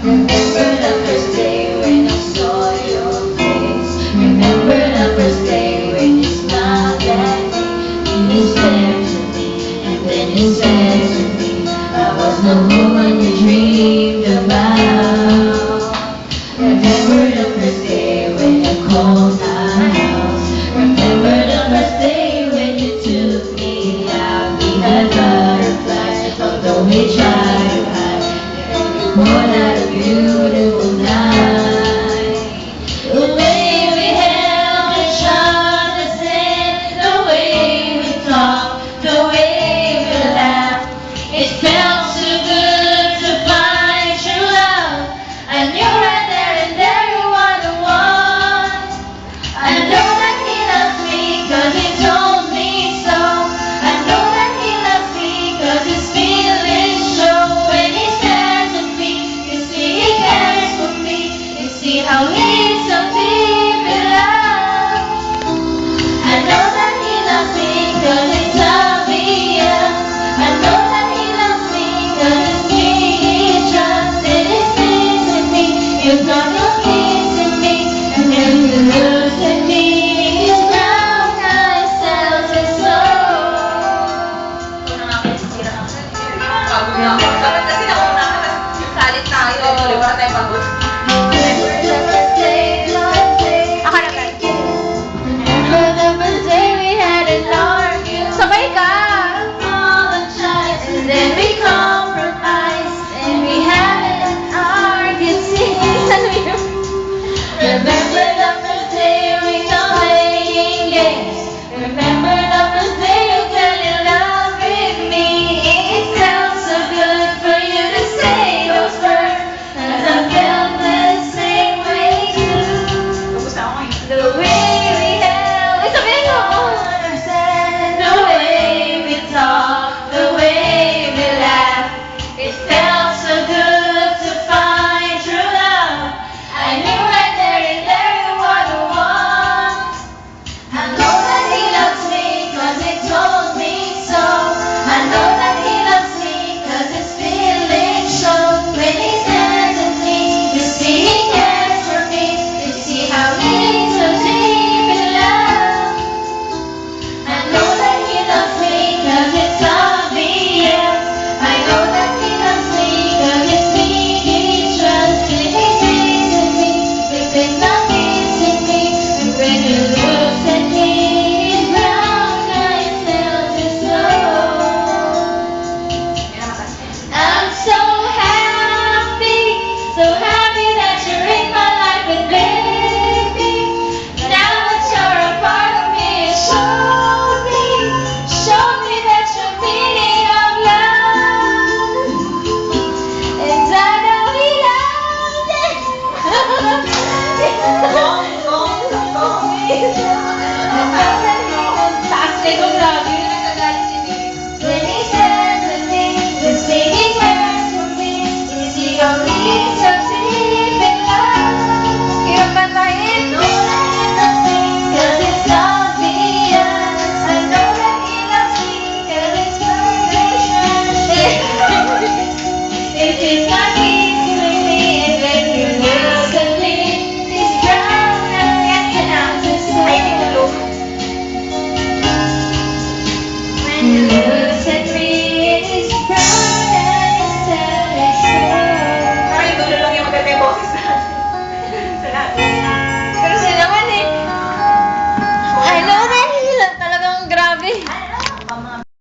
Remember the first day when I saw your face. Remember the first day when you smiled at me. You stared to me and then you said to me, I was the woman you dreamed about. Remember the first day when you called my house. Remember the first day when you took me out. We had butterflies, although we tried to hide. What a beautiful night. The way we held each other's hand, the way we talked, the way we laughed. It felt so good to find true love. I knew right there and there you are the one. I know that he loves me 'cause he told me so. I know that he loves me 'cause his feelings show. When he stares at me, you see he cares for me. You see how he's so deep in love. I know that he loves me 'cause it's obvious. I know that he loves me 'cause it's me he trusts. It is missing me. You've got no peace in me. And then you look at me, his brown eyes tells me so. Pagod na ako. Dapat kasi nauna ka, yung salit tayo. Wala tayo pagod.